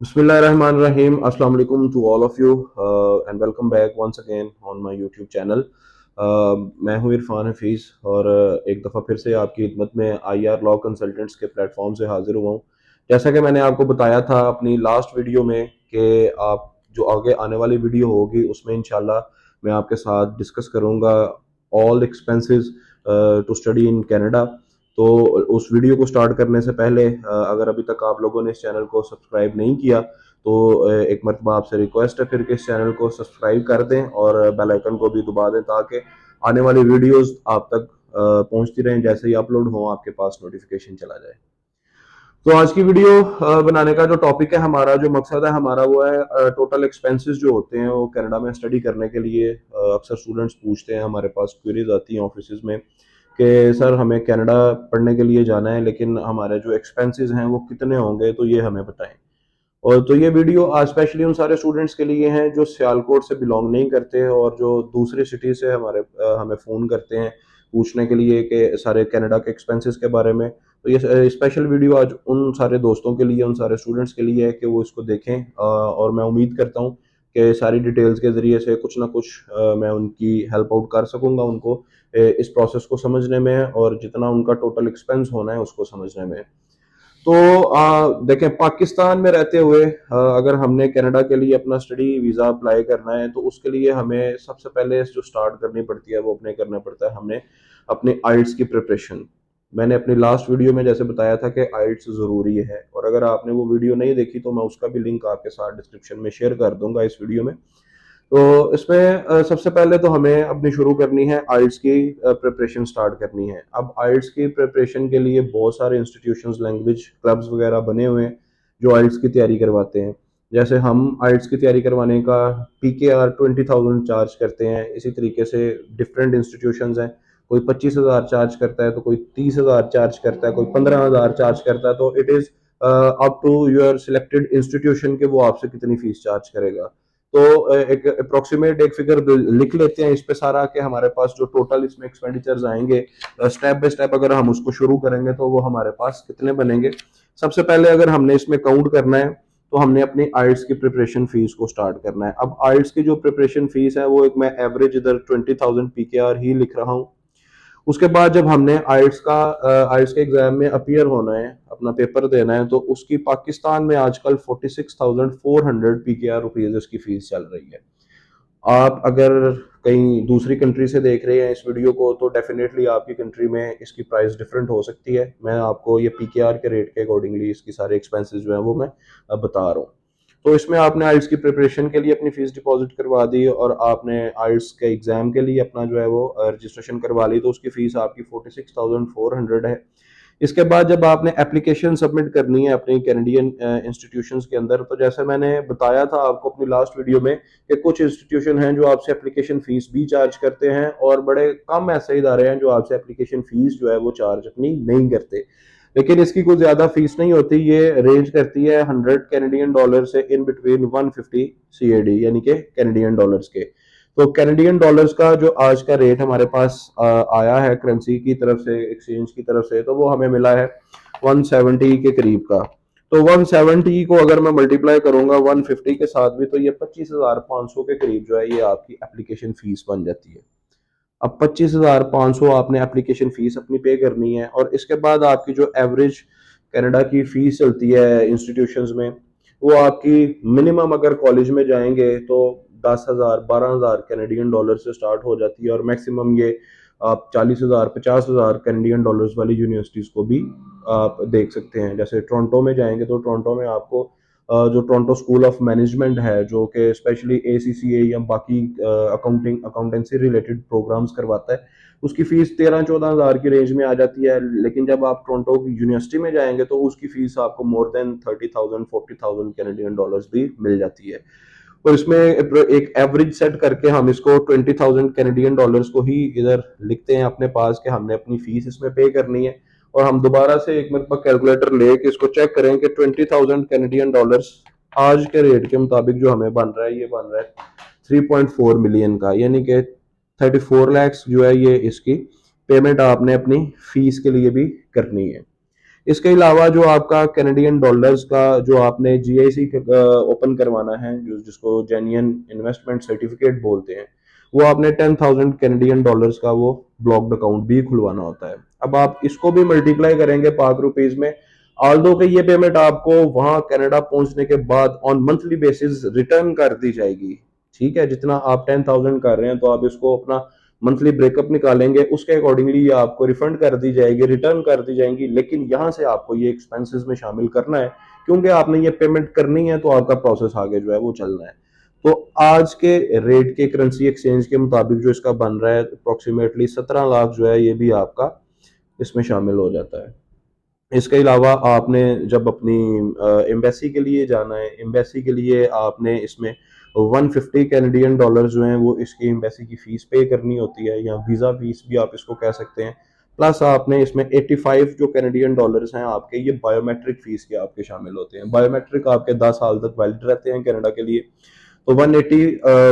Bismillahirrahmanirrahim. Assalamu alaikum to all of you and welcome back once again on my YouTube channel. मैं हूं इरफान हफीज़ और एक दफ़ा फिर से आपकी खिदमत में आईआर लॉ कंसल्टेंट्स के प्लेटफॉर्म से हाजिर हुआ हूं। जैसा कि मैंने आपको बताया था अपनी लास्ट वीडियो में कि आप जो आगे आने वाली वीडियो होगी उसमें इंशाल्लाह मैं आपके साथ डिस्कस करूंगा all expenses to study in Canada. तो उस वीडियो को स्टार्ट करने से पहले अगर अभी तक आप लोगों ने इस चैनल को सब्सक्राइब नहीं किया तो एक मरतबा आपसे रिक्वेस्ट है फिर कि इस चैनल को सब्सक्राइब कर दें और बेल आइकन को भी दबा दें ताकि आने वाली वीडियोस आप तक पहुंचती रहें, जैसे ही अपलोड हो आपके पास नोटिफिकेशन चला जाए। तो आज की वीडियो बनाने का जो टॉपिक है हमारा, जो मकसद है हमारा, वो है टोटल एक्सपेंसेस जो होते हैं वो कनाडा में स्टडी करने के लिए। अक्सर स्टूडेंट्स पूछते हैं, हमारे पास क्वेरीज आती हैं ऑफिस में कि सर हमें कनाडा पढ़ने के लिए जाना है लेकिन हमारे जो एक्सपेंसेस हैं वो कितने होंगे, तो ये हमें बताएं। और तो ये वीडियो आज स्पेशली उन सारे स्टूडेंट्स के लिए हैं जो सियालकोट से बिलोंग नहीं करते और जो दूसरी सिटी से हमें फ़ोन करते हैं पूछने के लिए कि सारे कनाडा के एक्सपेंसेस के बारे में। तो ये स्पेशल वीडियो आज उन सारे दोस्तों के लिए, उन सारे स्टूडेंट्स के लिए है कि वो इसको देखें। और मैं उम्मीद करता हूँ कि सारी डिटेल्स के ज़रिए से कुछ ना कुछ मैं उनकी हेल्प आउट कर सकूँगा उनको इस प्रोसेस को समझने में और जितना उनका टोटल एक्सपेंस होना है उसको समझने में। तो देखें, पाकिस्तान में रहते हुए अगर हमने कनाडा के लिए अपना स्टडी वीज़ा अप्लाई करना है तो उसके लिए हमें सबसे पहले जो स्टार्ट करनी पड़ती है वो अपने करना पड़ता है हमने अपने आइल्स की प्रिपरेशन। मैंने अपनी लास्ट वीडियो में जैसे बताया था कि आइल्स ज़रूरी है, और अगर आपने वो वीडियो नहीं देखी तो मैं उसका भी लिंक आपके साथ डिस्क्रिप्शन में शेयर कर दूंगा इस वीडियो में। तो इसमें सबसे पहले तो हमें अपनी शुरू करनी है आइल्स की प्रिपरेशन स्टार्ट करनी है। अब आइल्स की प्रिपरेशन के लिए बहुत सारे इंस्टीट्यूशंस, लैंग्वेज क्लब्स वगैरह बने हुए हैं जो आइल्स की तैयारी करवाते हैं। जैसे हम आइल्स की तैयारी करवाने का PKR 20,000 चार्ज करते हैं, इसी तरीके से डिफरेंट इंस्टीट्यूशंस हैं। कोई 25,000 चार्ज करता है, तो कोई 30,000 चार्ज करता है, कोई 15,000 चार्ज करता है। तो it is up to your selected institution के वो आपसे कितनी फीस चार्ज करेगा। तो एक अप्रोक्सीमेट एक फिगर लिख लेते हैं इस पे सारा कि हमारे पास जो टोटल इसमें एक्सपेंडिचर्स आएंगे स्टेप बाय स्टेप अगर हम उसको शुरू करेंगे तो वो हमारे पास कितने बनेंगे। सबसे पहले अगर हमने इसमें काउंट करना है तो हमने अपनी आइल्स की प्रिपरेशन फीस को स्टार्ट करना है। अब आइल्स की जो प्रिपरेशन फीस है वो एक मैं एवरेज इधर 20,000 PKR ही लिख रहा हूँ। उसके बाद जब हमने आइल्स के एग्जाम में अपीयर होना है, अपना पेपर देना है, तो उसकी पाकिस्तान में आजकल 46,400 PKR रुपीज इसकी फीस चल रही है। आप अगर कहीं दूसरी कंट्री से देख रहे हैं इस वीडियो को तो डेफिनेटली आपकी कंट्री में इसकी प्राइस डिफरेंट हो सकती है। मैं आपको ये PKR के रेट के अकॉर्डिंगली इसकी सारे एक्सपेंसेस जो है वो मैं बता रहा हूँ। तो इसमें आपने आइल्स की प्रिपरेशन के लिए अपनी फीस डिपॉजिट करवा दी और आपने आइल्स के एग्जाम के लिए अपना जो है वो रजिस्ट्रेशन करवा ली, तो उसकी फीस आपकी 46,400 है। इसके बाद जब आपने एप्लीकेशन सबमिट करनी है अपनी कैनेडियन इंस्टीट्यूशंस के अंदर, तो जैसे मैंने बताया था आपको अपनी लास्ट वीडियो में कि कुछ इंस्टीट्यूशन हैं जो आपसे एप्लीकेशन फीस भी चार्ज करते हैं और बड़े कम ऐसे इदारे हैं जो आपसे एप्लीकेशन फीस जो है वो चार्ज अपनी नहीं करते। लेकिन इसकी कोई ज्यादा फीस नहीं होती, ये रेंज करती है 100 कैनेडियन डॉलर से इन बिटवीन 150 CAD यानी कि कैनेडियन डॉलर्स के। तो कैनेडियन डॉलर्स का जो आज का रेट हमारे पास आया है करेंसी की तरफ से, एक्सचेंज की तरफ से, तो वो हमें मिला है 170 के करीब का। तो 170 को अगर मैं मल्टीप्लाई करूंगा 150 के साथ भी तो ये 25,500 के करीब जो है ये आपकी एप्लीकेशन फीस बन जाती है। अब 25,500 आपने एप्लीकेशन फीस अपनी पे करनी है और इसके बाद आपकी जो एवरेज कनाडा की फीस चलती है इंस्टीट्यूशंस में, वो आपकी मिनिमम अगर कॉलेज में जाएंगे तो 10,000 12,000 कैनेडियन डॉलर से स्टार्ट हो जाती है और मैक्सिमम ये आप 40,000 50,000 कैनेडियन डॉलर्स वाली यूनिवर्सिटीज़ को भी आप देख सकते हैं। जैसे टोरंटो में जाएंगे तो टोरंटो में आपको जो टोरंटो स्कूल ऑफ मैनेजमेंट है जो कि स्पेशली ACCA या बाकी अकाउंटेंसी रिलेटेड प्रोग्राम्स करवाता है, उसकी फीस 13-14 हज़ार की रेंज में आ जाती है। लेकिन जब आप टोरंटो की यूनिवर्सिटी में जाएंगे तो उसकी फीस आपको मोर देन 30,000 40,000 कैनेडियन डॉलर्स भी मिल जाती है। और इसमें एक एवरेज सेट करके हम इसको 20,000 कैनेडियन डॉलर्स को ही इधर लिखते हैं अपने पास कि हमने अपनी फीस इसमें पे करनी है। और हम दोबारा से एक मिनट पर कैलकुलेटर लेके इसको चेक करें कि 20,000 कैनेडियन डॉलर्स आज के रेट के मुताबिक जो हमें बन रहा है, ये बन रहा है 3.4 मिलियन का, यानी कि 34 lakhs जो है ये इसकी पेमेंट आपने अपनी फीस के लिए भी करनी है। इसके अलावा जो आपका कैनेडियन डॉलर्स का जो आपने जीआईसी ओपन करवाना है, जो जिसको जेन्युइन इन्वेस्टमेंट सर्टिफिकेट बोलते हैं, वो आपने 10,000 कैनेडियन डॉलर्स का वो ब्लॉक्ड अकाउंट भी खुलवाना होता है। अब आप इसको भी मल्टीप्लाई करेंगे पाक रुपीज में, ऑल्दो कि ये पेमेंट आपको वहां कनाडा पहुंचने के बाद ऑन मंथली बेसिस रिटर्न कर दी जाएगी। ठीक है, जितना आप 10,000 कर रहे हैं तो आप इसको अपना मंथली ब्रेकअप निकालेंगे, उसके अकॉर्डिंगली ये आपको रिफंड कर दी जाएगी, रिटर्न कर दी जाएंगी। लेकिन यहां से आपको ये एक्सपेंसेस में शामिल करना है, क्योंकि आपने ये पेमेंट करनी है तो आपका प्रोसेस आगे जो है वो चलना है। तो आज के रेट के करेंसी एक्सचेंज के मुताबिक जो इसका बन रहा है अप्रोक्सीमेटली 17 लाख जो है, ये भी आपका इसमें शामिल हो जाता है। इसके अलावा आपने जब अपनी एम्बेसी के लिए जाना है, एम्बेसी के लिए आपने इसमें 150 कैनेडियन डॉलर जो हैं वो इसकी एम्बेसी की फीस पे करनी होती है, या वीज़ा फीस भी आप इसको कह सकते हैं। प्लस आपने इसमें 85 जो कैनेडियन डॉलर्स हैं आपके, ये बायोमेट्रिक फीस के आपके शामिल होते हैं। बायोमेट्रिक आपके 10 साल तक वैलिड रहते हैं कनाडा के लिए। तो 180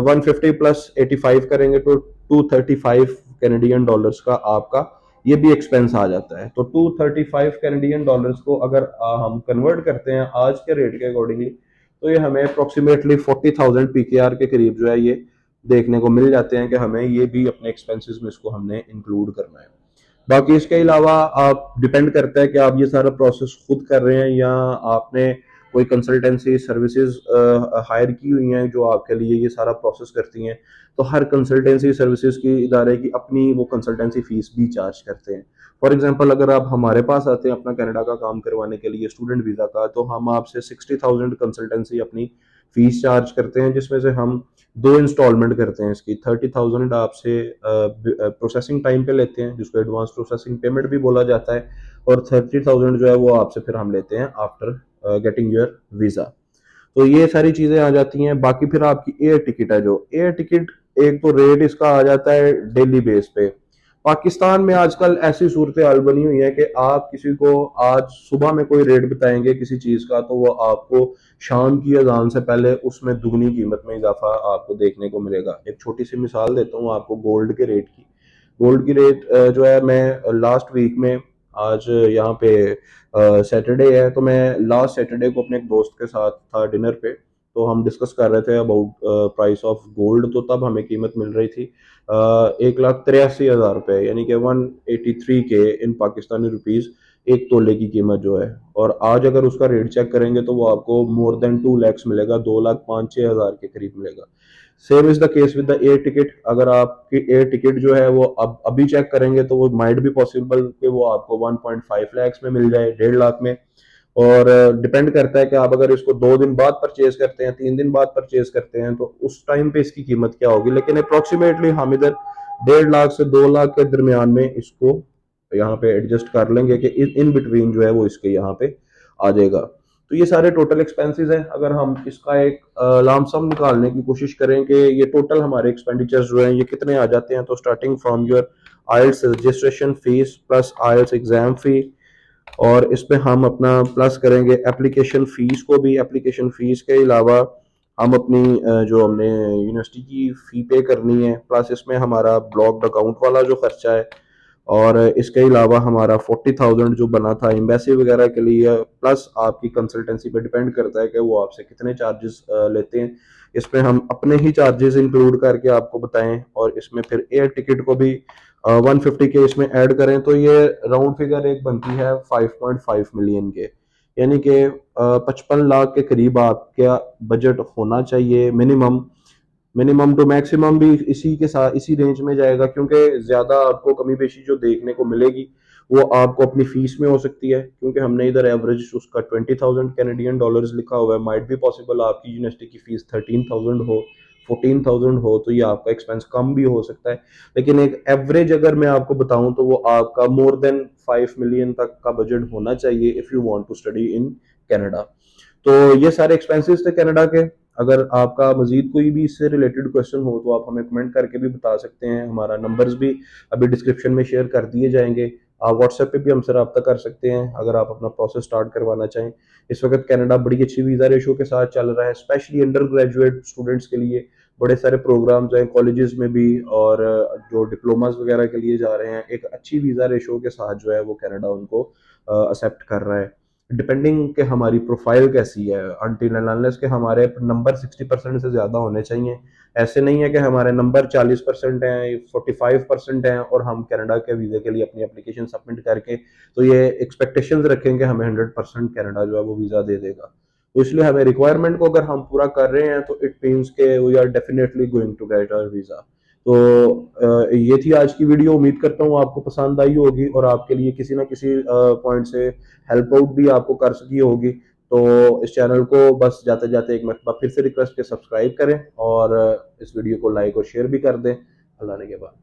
150 प्लस 85 करेंगे तो 235 कैनेडियन डॉलर्स का आपका ये भी एक्सपेंस आ जाता है। तो 235 कैनेडियन डॉलर्स को अगर हम कन्वर्ट करते हैं आज के रेट के अकॉर्डिंगली, तो ये हमें अप्रोक्सीमेटली 40,000 पीकेआर के करीब जो है ये देखने को मिल जाते हैं, कि हमें ये भी अपने एक्सपेंसेस में इसको हमने इंक्लूड करना है। बाकी इसके अलावा आप डिपेंड करता है कि आप ये सारा प्रोसेस खुद कर रहे हैं या आपने कोई कंसल्टेंसी सर्विसेज हायर की हुई हैं जो आपके लिए ये सारा प्रोसेस करती हैं। तो हर कंसल्टेंसी सर्विसेज की इदारे की अपनी वो कंसल्टेंसी फीस भी चार्ज करते हैं। फॉर एग्जांपल अगर आप हमारे पास आते हैं अपना कनाडा का काम करवाने के लिए स्टूडेंट वीज़ा का, तो हम आपसे 60,000 कंसल्टेंसी अपनी फीस चार्ज करते हैं, जिसमें से हम दो इंस्टॉलमेंट करते हैं इसकी। 30,000 आपसे प्रोसेसिंग टाइम पे लेते हैं, जिसको एडवांस प्रोसेसिंग पेमेंट भी बोला जाता है, और 30,000 जो है वो आपसे फिर हम लेते हैं आफ्टर गेटिंग योर वीज़ा। तो ये सारी चीज़ें आ जाती हैं। बाकी फिर आपकी एयर टिकट है, जो एयर टिकट एक तो रेट इसका आ जाता है डेली बेस पे। पाकिस्तान में आजकल ऐसी सूरत हाल बनी हुई है कि आप किसी को आज सुबह में कोई रेट बताएंगे किसी चीज़ का, तो वो आपको शाम की अजान से पहले उसमें दुगनी कीमत में इजाफा आपको देखने को मिलेगा। एक छोटी सी मिसाल देता हूँ आपको गोल्ड के रेट की। गोल्ड की रेट जो है, मैं लास्ट वीक में, आज यहाँ पे सैटरडे है, तो मैं लास्ट सैटरडे को अपने एक दोस्त के साथ था डिनर पे। तो हम डिस्कस कर रहे थे अबाउट प्राइस ऑफ गोल्ड। तो तब हमें कीमत मिल रही थी 1,83,000 रुपये, यानी कि 183 के इन पाकिस्तानी रुपीज़ एक तोले की कीमत जो है। और आज अगर उसका रेट चेक करेंगे तो वो आपको मोर देन 2 लैक्स मिलेगा, 2,05,6,000 के करीब मिलेगा। Same is the case with the air ticket. अगर आपकी एयर टिकट जो है वो अब अभी चेक करेंगे तो वो माइट भी पॉसिबल कि वो आपको 1.5 लैक्स में मिल जाए, 1.5 लाख में। और डिपेंड करता है कि आप अगर इसको 2 दिन बाद परचेज करते हैं, 3 दिन बाद परचेज करते हैं, तो उस टाइम पे इसकी कीमत क्या होगी। लेकिन अप्रोक्सीमेटली हम इधर 1.5 लाख से 2 लाख के दरमियान में इसको यहाँ पे एडजस्ट कर लेंगे कि इन बिटवीन जो है वो इसके यहाँ पे आ जाएगा। तो ये सारे टोटल एक्सपेंसेस हैं। अगर हम इसका एक लामसम निकालने की कोशिश करें कि ये टोटल हमारे एक्सपेंडिचर्स जो हैं ये कितने आ जाते हैं, तो starting from your IELTS registration fees plus IELTS exam fee, और इसमें हम अपना प्लस करेंगे एप्लीकेशन फीस को भी। एप्लीकेशन फीस के अलावा हम अपनी जो हमने यूनिवर्सिटी की फ़ी पे करनी है, प्लस इसमें हमारा ब्लॉक्ड अकाउंट वाला जो खर्चा है, और इसके अलावा हमारा 40,000 जो बना था एम्बेसी वगैरह के लिए, प्लस आपकी कंसल्टेंसी पे डिपेंड करता है कि वो आपसे कितने चार्जेस लेते हैं। इसमें हम अपने ही चार्जेस इंक्लूड करके आपको बताएं, और इसमें फिर एयर टिकट को भी 150 के इसमें ऐड करें, तो ये राउंड फिगर एक बनती है 5.5 मिलियन के, यानी कि 55 लाख के करीब आपका बजट होना चाहिए मिनिमम। मिनिमम टू मैक्सिमम भी इसी के साथ इसी रेंज में जाएगा, क्योंकि ज्यादा आपको कमी पेशी जो देखने को मिलेगी वो आपको अपनी फीस में हो सकती है, क्योंकि हमने इधर एवरेज उसका 20,000 कैनेडियन डॉलर्स लिखा हुआ है। माइट भी पॉसिबल आपकी यूनिवर्सिटी की फीस 13,000 हो, 14,000 हो, तो ये आपका एक्सपेंस कम भी हो सकता है। लेकिन एक एवरेज अगर मैं आपको बताऊं तो वो आपका मोर देन 5 मिलियन तक का बजट होना चाहिए if you want to study in Canada. तो ये सारे एक्सपेंसेस थे कनाडा के। अगर आपका मजीद कोई भी इससे रिलेटेड क्वेश्चन हो तो आप हमें कमेंट करके भी बता सकते हैं। हमारा नंबर्स भी अभी डिस्क्रिप्शन में शेयर कर दिए जाएंगे। आप व्हाट्सएप पे भी हमसे रब्ता कर सकते हैं अगर आप अपना प्रोसेस स्टार्ट करवाना चाहें। इस वक्त कनाडा बड़ी अच्छी वीज़ा रेशो के साथ चल रहा है, स्पेशली अंडर ग्रेजुएट स्टूडेंट्स के लिए बड़े सारे प्रोग्राम्स हैं कॉलेजेस में भी, और जो डिप्लोमास वगैरह के लिए जा रहे हैं एक अच्छी वीज़ा रेशो के साथ जो है वो कनाडा उनको एक्सेप्ट कर रहा है, डिपेंडिंग कि हमारी प्रोफाइल कैसी है, अनटिल एंड अनलेस के हमारे नंबर 60% से ज़्यादा होने चाहिए। ऐसे नहीं है कि हमारे नंबर 40% हैं, 45% हैं और हम कनाडा के वीज़े के लिए अपनी एप्लीकेशन सबमिट करके तो ये एक्सपेक्टेशंस रखें कि हमें 100% कनाडा जो है वो वीज़ा दे देगा। तो इसलिए हमें रिक्वायरमेंट को अगर हम पूरा कर रहे हैं तो इट मीन्स के we are definitely going to get our visa. तो ये थी आज की वीडियो। उम्मीद करता हूँ आपको पसंद आई होगी और आपके लिए किसी ना किसी पॉइंट से हेल्प आउट भी आपको कर सकी होगी। तो इस चैनल को बस जाते जाते एक मरतबा फिर से रिक्वेस्ट के सब्सक्राइब करें और इस वीडियो को लाइक और शेयर भी कर दें। अल्लाह ने के बाद।